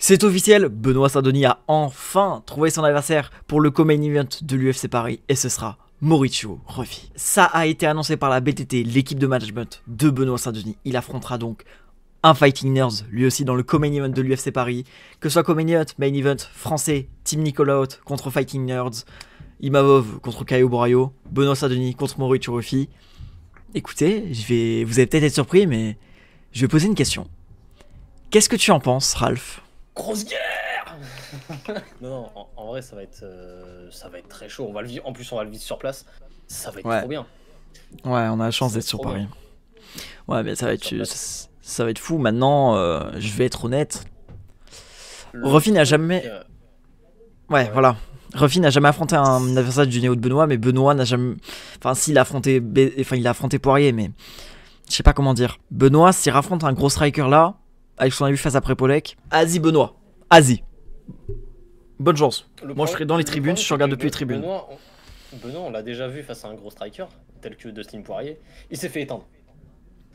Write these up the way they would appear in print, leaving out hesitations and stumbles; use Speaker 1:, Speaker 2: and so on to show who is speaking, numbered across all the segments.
Speaker 1: C'est officiel, Benoît Saint-Denis a enfin trouvé son adversaire pour le co-main event de l'UFC Paris et ce sera Mauricio Ruffi. Ça a été annoncé par la BTT, l'équipe de management de Benoît Saint-Denis. Il affrontera donc un Fighting Nerds, lui aussi dans le co-main event de l'UFC Paris. Que ce soit co-main event français, Team Nicolas Haute contre Fighting Nerds, Imavov contre Caio Borraio, Benoît Saint-Denis contre Mauricio Ruffi. Écoutez, vous allez peut-être être surpris, mais je vais poser une question. Qu'est-ce que tu en penses, Ralph?
Speaker 2: Grosse guerre. Non, en vrai, ça va être très chaud. On va le vivre. En plus, on va le vivre sur place. Ça va être trop bien.
Speaker 1: Ouais, on a la chance d'être sur Paris. Ouais, mais ça va être fou. Maintenant, je vais être honnête. Ruffi n'a jamais... Ouais, voilà. Ruffi n'a jamais affronté un adversaire du néo de Benoît, mais Benoît n'a jamais... Enfin, s'il a affronté... Enfin, il a affronté Poirier, mais... Je sais pas comment dire. Benoît, s'il affronte un gros striker là, avec ce qu'on a vu face à Prépolek, Asie Benoît. Asie. Bonne chance. Moi, je serai dans les tribunes, je regarde depuis les tribunes.
Speaker 2: Benoît, on l'a déjà vu face à un gros striker, tel que Dustin Poirier. Il s'est fait éteindre.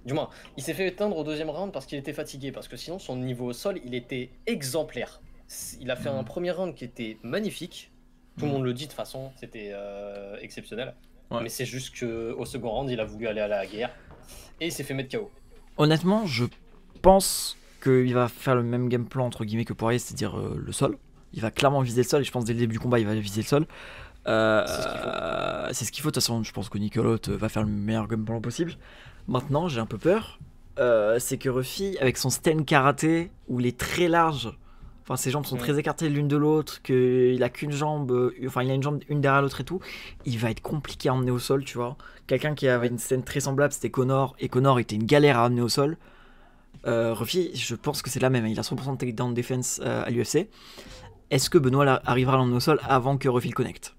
Speaker 2: Du moins, il s'est fait éteindre au deuxième round parce qu'il était fatigué. Parce que sinon, son niveau au sol, il était exemplaire. Il a fait un premier round qui était magnifique. Tout le monde le dit de toute façon, c'était exceptionnel. Ouais. Mais c'est juste qu'au second round, il a voulu aller à la guerre. Et il s'est fait mettre KO.
Speaker 1: Honnêtement, je pense qu'il va faire le même game plan entre guillemets que Poirier, c'est-à-dire le sol. Il va clairement viser le sol et je pense dès le début du combat, il va viser le sol. C'est ce qu'il faut. De toute façon, je pense que Nicolas va faire le meilleur game plan possible. Maintenant, j'ai un peu peur. C'est que Ruffi, avec son stand karaté, où il est très large, enfin ses jambes sont très écartées l'une de l'autre, qu'il a qu'une jambe, enfin il a une jambe une derrière l'autre et tout, il va être compliqué à emmener au sol, tu vois. Quelqu'un qui avait une scène très semblable, c'était Connor, et Connor était une galère à amener au sol. Ruffi, je pense que c'est la même, il a 100% de takedown defense à l'UFC. Est-ce que Benoît arrivera à l'emmener au sol avant que Ruffi le connecte?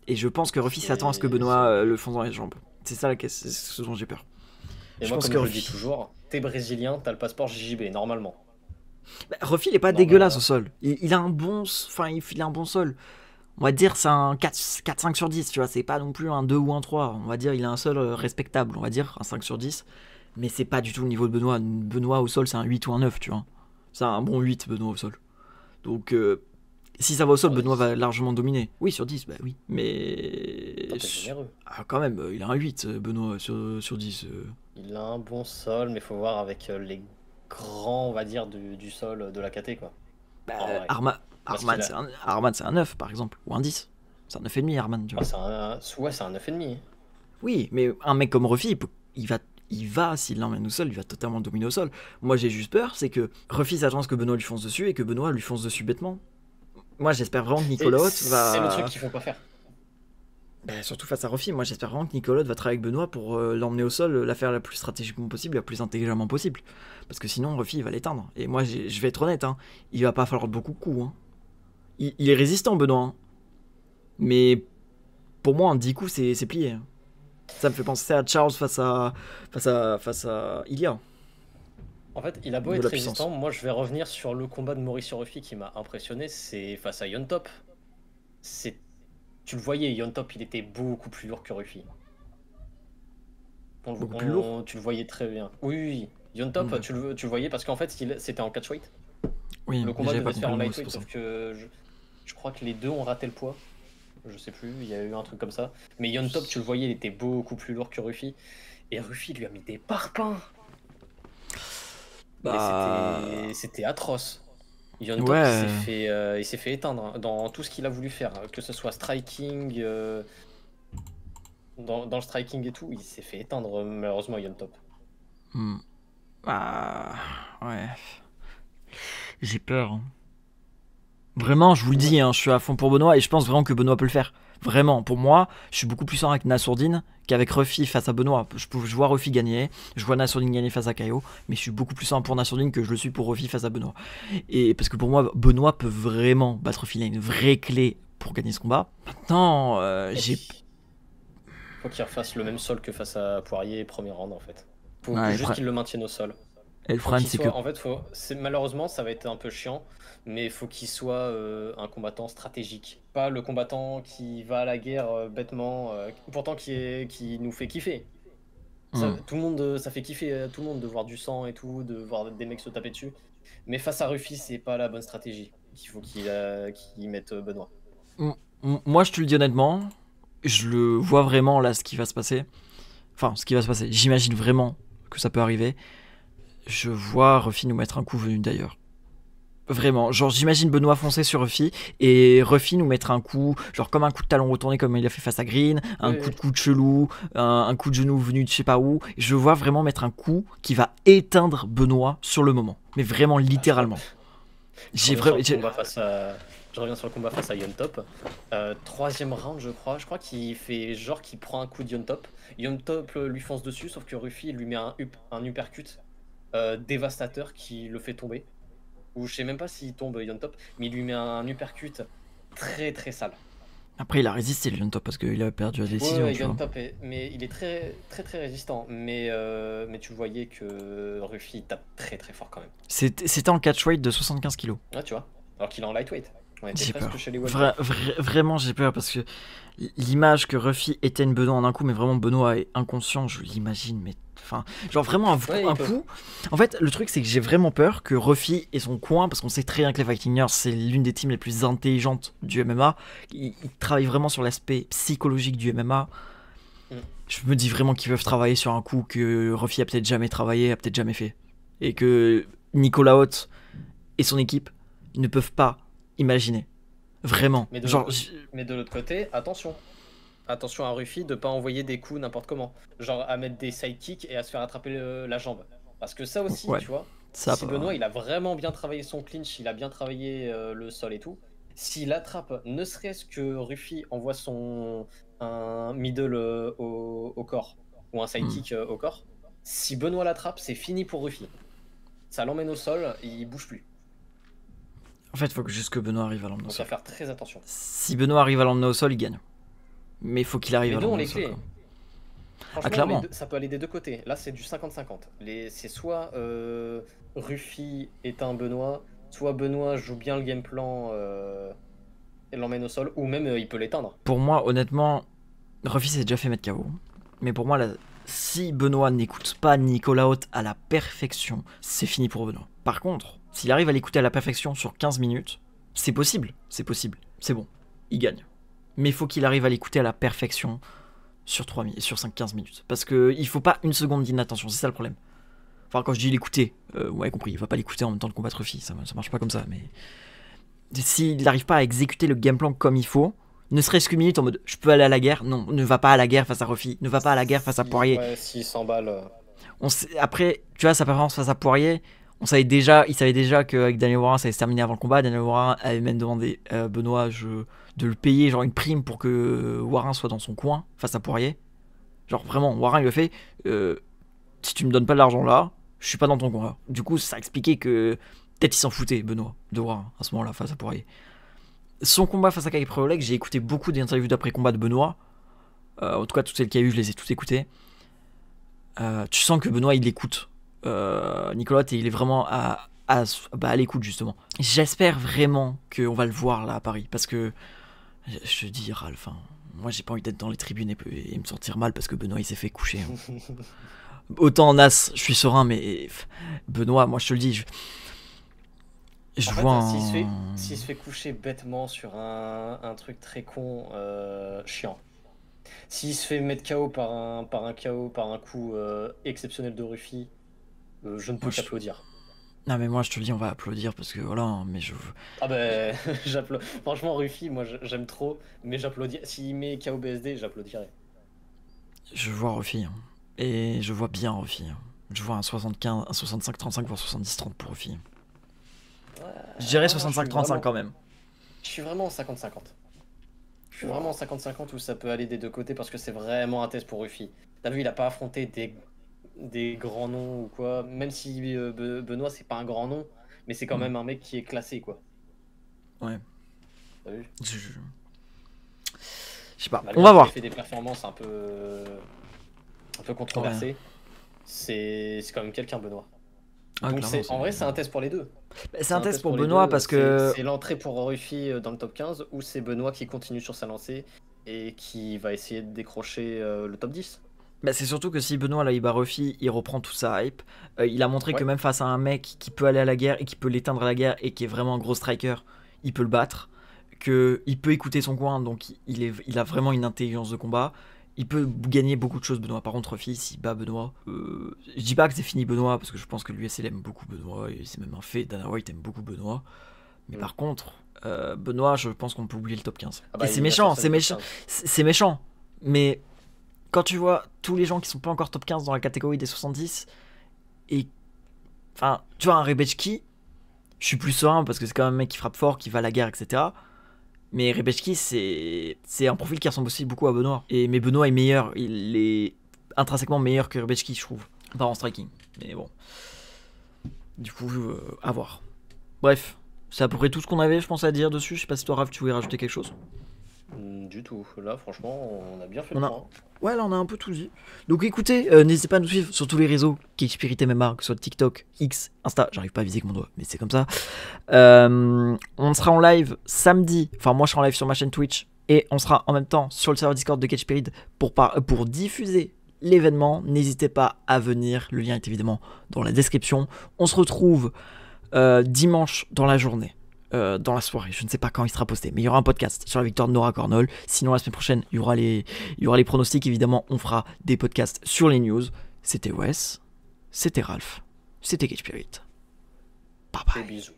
Speaker 1: Et je pense que Ruffi s'attend à ce que Benoît le fonce dans les jambes. C'est ça c'est ce dont j'ai peur.
Speaker 2: Et moi, comme je le dis toujours, t'es brésilien, t'as le passeport JJB, normalement.
Speaker 1: Bah, Ruffi, il est pas dégueulasse au sol. Il a un bon, il a un bon sol. On va dire c'est un 4-5 sur 10, tu vois, c'est pas non plus un 2 ou un 3. On va dire il a un sol respectable, on va dire un 5 sur 10. Mais c'est pas du tout le niveau de Benoît. Benoît au sol, c'est un 8 ou un 9, tu vois. C'est un bon 8, Benoît au sol. Donc, si ça va au sol, Benoît va largement dominer. Oui, sur 10, bah oui. Mais. Ah, quand même, il a un 8, Benoît, sur 10.
Speaker 2: Il a un bon sol, mais faut voir avec les grands, on va dire, du sol de la KT, quoi.
Speaker 1: Bah, Arman, c'est un 9, par exemple, ou un 10. C'est un 9,5, Arman, tu vois.
Speaker 2: Ouais, c'est un 9,5.
Speaker 1: Oui, mais un mec comme Ruffi, il va s'il l'emmène au sol, il va totalement dominer au sol. Moi, j'ai juste peur, c'est que Ruffi s'attend à ce que Benoît lui fonce dessus et que Benoît lui fonce dessus bêtement. Moi, j'espère vraiment que Nicolas Haute va...
Speaker 2: C'est le truc qu'il faut pas faire.
Speaker 1: Bah, surtout face à Ruffi, moi j'espère vraiment que Nicolas va travailler avec Benoît pour l'emmener au sol, la faire la plus stratégiquement possible, la plus intelligemment possible. Parce que sinon, Ruffi il va l'éteindre. Et moi, je vais être honnête, hein, il va pas falloir beaucoup de coups. Hein. Il est résistant, Benoît. Hein. Mais pour moi, en 10 coups, c'est plié. Ça me fait penser à Charles face à Ilia.
Speaker 2: En fait, il a beau être résistant, moi je vais revenir sur le combat de Mauricio Ruffi qui m'a impressionné, c'est face à Yontop. Tu le voyais, Yontop, il était beaucoup plus lourd que Ruffi.
Speaker 1: Beaucoup plus lourd.
Speaker 2: Tu le voyais très bien. Oui. Yontop, tu le voyais parce qu'en fait, c'était en catchweight.
Speaker 1: Oui,
Speaker 2: le combat devait se faire en lightweight, sauf que je crois que les deux ont raté le poids. Je sais plus, il y a eu un truc comme ça. Mais Yontop, tu le voyais, il était beaucoup plus lourd que Ruffi. Et Ruffi lui a mis des parpaings. C'était atroce. Yontop, il s'est fait éteindre dans tout ce qu'il a voulu faire, que ce soit striking, dans le striking et tout, il s'est fait éteindre malheureusement Yontop.
Speaker 1: Ouais. J'ai peur. Hein. Vraiment, je vous le dis, hein, je suis à fond pour Benoît et je pense vraiment que Benoît peut le faire. Vraiment, pour moi, je suis beaucoup plus serein avec Nassourdine qu'avec Ruffi face à Benoît. Je vois Ruffi gagner, je vois Nassourdine gagner face à Caio, mais je suis beaucoup plus serein pour Nassourdine que je le suis pour Ruffi face à Benoît. Et parce que pour moi, Benoît peut vraiment battre Ruffi. Il a une vraie clé pour gagner ce combat. Maintenant, j'ai...
Speaker 2: Faut qu'il refasse le même sol que face à Poirier, premier round en fait. Faut juste qu'il le maintienne au sol.
Speaker 1: Et le problème, c'est que...
Speaker 2: En fait, malheureusement, ça va être un peu chiant, mais il faut qu'il soit un combattant stratégique. Pas le combattant qui va à la guerre bêtement, pourtant qui nous fait kiffer. Tout le monde, ça fait kiffer tout le monde de voir du sang et tout, de voir des mecs se taper dessus. Mais face à Ruffy, c'est pas la bonne stratégie. Il faut qu'il mette Benoît.
Speaker 1: Moi, je te le dis honnêtement, je le vois vraiment là ce qui va se passer. Enfin, ce qui va se passer. J'imagine vraiment que ça peut arriver. Je vois Ruffy nous mettre un coup venu d'ailleurs. Vraiment, genre j'imagine Benoît foncer sur Ruffy et Ruffy nous mettre un coup, genre comme un coup de talon retourné comme il a fait face à Green, un coup de coude chelou, un coup de genou venu de je sais pas où. Je vois vraiment mettre un coup qui va éteindre Benoît sur le moment, mais vraiment littéralement.
Speaker 2: Je reviens sur le combat face à Yontop. Troisième round, je crois qu'il fait genre qu'il prend un coup de Yontop. Yontop lui fonce dessus, sauf que Ruffy lui met un uppercut dévastateur qui le fait tomber. Ou je sais même pas s'il tombe Yontop, mais il lui met un uppercut très très sale.
Speaker 1: Après, il a résisté le Yontop parce qu'il a perdu la décision.
Speaker 2: Ouais, Yontop, mais il est très très très résistant. Mais tu voyais que Ruffy tape très très fort quand même.
Speaker 1: C'était en catchweight de 75 kg.
Speaker 2: Ah, tu vois, alors qu'il est en lightweight. On était
Speaker 1: J'ai
Speaker 2: presque
Speaker 1: peur.
Speaker 2: chez les
Speaker 1: Vraiment, j'ai peur parce que l'image que Ruffy éteigne Benoît en un coup, mais vraiment Benoît est inconscient, je l'imagine, mais enfin, genre vraiment un coup. En fait, le truc, c'est que j'ai vraiment peur que Ruffy ait son coin, parce qu'on sait très bien que les Vikingers, c'est l'une des teams les plus intelligentes du MMA. Ils travaillent vraiment sur l'aspect psychologique du MMA. Je me dis vraiment qu'ils peuvent travailler sur un coup que Ruffy a peut-être jamais travaillé, a peut-être jamais fait. Et que Nicolas Haute et son équipe ne peuvent pas imaginer. Vraiment.
Speaker 2: Mais de l'autre côté, attention. Attention à Ruffy de pas envoyer des coups n'importe comment. Genre à mettre des sidekicks et à se faire attraper la jambe. Parce que ça aussi, tu vois, si Benoît il a vraiment bien travaillé son clinch, il a bien travaillé le sol et tout, s'il attrape, ne serait-ce que Ruffy envoie un middle au corps ou un sidekick au corps, si Benoît l'attrape, c'est fini pour Ruffy. Ça l'emmène au sol, il bouge plus.
Speaker 1: En fait, il faut juste que Benoît arrive à l'emmener au sol.
Speaker 2: Donc, à faire très attention.
Speaker 1: Si Benoît arrive à l'emmener au sol, il gagne. Mais il faut qu'il arrive à l'emmener au sol.
Speaker 2: Franchement, clairement. Ça peut aller des deux côtés. Là, c'est du 50-50. C'est soit Ruffy éteint Benoît, soit Benoît joue bien le game plan et l'emmène au sol, ou même il peut l'éteindre.
Speaker 1: Pour moi, honnêtement, Ruffy s'est déjà fait mettre KO. Mais pour moi, là, si Benoît n'écoute pas Nicolas Haute à la perfection, c'est fini pour Benoît. Par contre, s'il arrive à l'écouter à la perfection sur 15 minutes, c'est possible, c'est bon, il gagne. Mais il faut qu'il arrive à l'écouter à la perfection sur 15 minutes. Parce qu'il faut pas une seconde d'inattention, c'est ça le problème. Enfin, quand je dis l'écouter, vous m'avez compris, il va pas l'écouter en même temps de combattre Ruffy, ça marche pas comme ça, mais s'il n'arrive pas à exécuter le game plan comme il faut, ne serait-ce qu'une minute en mode je peux aller à la guerre, non, ne va pas à la guerre face à Ruffy, ne va pas à la guerre face à Poirier.
Speaker 2: Ouais, s'il s'emballe.
Speaker 1: Après, tu vois, sa performance face à Poirier, il savait déjà qu'avec Daniel Warren ça allait se terminer avant le combat. Daniel Warren avait même demandé Benoît de le payer genre une prime pour que Warren soit dans son coin face à Poirier. Genre vraiment, Warren lui a fait si tu me donnes pas de l'argent là, je suis pas dans ton coin. Du coup, ça a expliqué que peut-être il s'en foutait, Benoît, de Warren à ce moment-là face à Poirier. Son combat face à Kai Prolek, j'ai écouté beaucoup d'interviews d'après-combat de Benoît. En tout cas, toutes celles qu'il y a eu, je les ai toutes écoutées. Tu sens que Benoît, il écoute Nicolas, et il est vraiment à l'écoute, justement. J'espère vraiment qu'on va le voir là à Paris. Parce que, je te dis, Ralph, moi j'ai pas envie d'être dans les tribunes et me sentir mal parce que Benoît il s'est fait coucher. Autant en as, je suis serein, mais Benoît, moi je te le dis, je vois
Speaker 2: s'il se fait coucher bêtement sur un truc très con, chiant. S'il se fait mettre KO par un coup exceptionnel de Ruffy, je ne peux qu'applaudir.
Speaker 1: Non mais moi je te le dis, on va applaudir parce que voilà, mais je...
Speaker 2: Ah ben, j'applaudis. Franchement Ruffy, moi j'aime trop, mais j'applaudis. S'il met KO BSD, j'applaudirais.
Speaker 1: Je vois Ruffy, et je vois bien Ruffy. Je vois un 65-35 voire 70-30 pour Ruffy. Ouais, je dirais 65-35 quand même.
Speaker 2: Je suis vraiment en 50-50. Je suis vraiment en 50-50 où ça peut aller des deux côtés parce que c'est vraiment un test pour Ruffy. T'as vu, il a pas affronté des grands noms ou quoi. Même si Benoît, c'est pas un grand nom, mais c'est quand même un mec qui est classé, quoi.
Speaker 1: Ouais.
Speaker 2: T'as vu ?
Speaker 1: Je sais pas, on va voir.
Speaker 2: Il fait des performances un peu controversées. Ouais. C'est quand même quelqu'un, Benoît. Donc en vrai, c'est un test pour les deux.
Speaker 1: C'est un test pour Benoît parce que...
Speaker 2: C'est l'entrée pour Ruffy dans le top 15 ou c'est Benoît qui continue sur sa lancée et qui va essayer de décrocher le top 10.
Speaker 1: Bah, c'est surtout que si Benoît là il bat Ruffy, il reprend tout sa hype. Il a montré que
Speaker 2: Ouais.
Speaker 1: même face à un mec qui peut aller à la guerre et qui peut l'éteindre à la guerre et qui est vraiment un gros striker, il peut le battre. Que il peut écouter son coin, donc il a vraiment une intelligence de combat. Il peut gagner beaucoup de choses, Benoît. Par contre, Ruffy, s'il bat Benoît, je dis pas que c'est fini Benoît, parce que je pense que l'USL aime beaucoup Benoît, et c'est même un fait. Dana White aime beaucoup Benoît. Mais
Speaker 2: Mm.
Speaker 1: par contre, Benoît, je pense qu'on peut oublier le top 15.
Speaker 2: Ah
Speaker 1: Et
Speaker 2: bah,
Speaker 1: c'est
Speaker 2: bien sûr,
Speaker 1: méchant,
Speaker 2: c'est
Speaker 1: c'est
Speaker 2: le top
Speaker 1: méchant,
Speaker 2: 15.
Speaker 1: c'est méchant. Mais quand tu vois tous les gens qui sont pas encore top 15 dans la catégorie des 70, et enfin, tu vois, un Rebechki, je suis plus serein parce que c'est quand même un mec qui frappe fort, qui va à la guerre, etc. Mais Rebechki, c'est un profil qui ressemble aussi beaucoup à Benoît. Mais Benoît est meilleur, il est intrinsèquement meilleur que Rebechki, je trouve. Pas en striking, mais bon. Du coup, à voir. Bref, c'est à peu près tout ce qu'on avait, je pense, à dire dessus. Je sais pas si toi, Raph, tu voulais rajouter quelque chose.
Speaker 2: Du tout. Là, franchement, on a bien fait
Speaker 1: On
Speaker 2: le
Speaker 1: a...
Speaker 2: point.
Speaker 1: Ouais, là, on a un peu tout dit. Donc écoutez, n'hésitez pas à nous suivre sur tous les réseaux, Cage Spirit MMA, que ce soit TikTok, X, Insta. J'arrive pas à viser avec mon doigt, mais c'est comme ça. On sera en live samedi. Enfin, moi, je serai en live sur ma chaîne Twitch. Et on sera en même temps sur le serveur Discord de Cage Spirit pour diffuser l'événement. N'hésitez pas à venir. Le lien est évidemment dans la description. On se retrouve dimanche dans la journée. Dans la soirée, je ne sais pas quand il sera posté, mais il y aura un podcast sur la victoire de Nora Cornol. Sinon, la semaine prochaine, il y aura les pronostics. Évidemment, on fera des podcasts sur les news. C'était Wes, c'était Ralph, c'était Cage Spirit. Bye
Speaker 2: Et
Speaker 1: bye.
Speaker 2: bisous.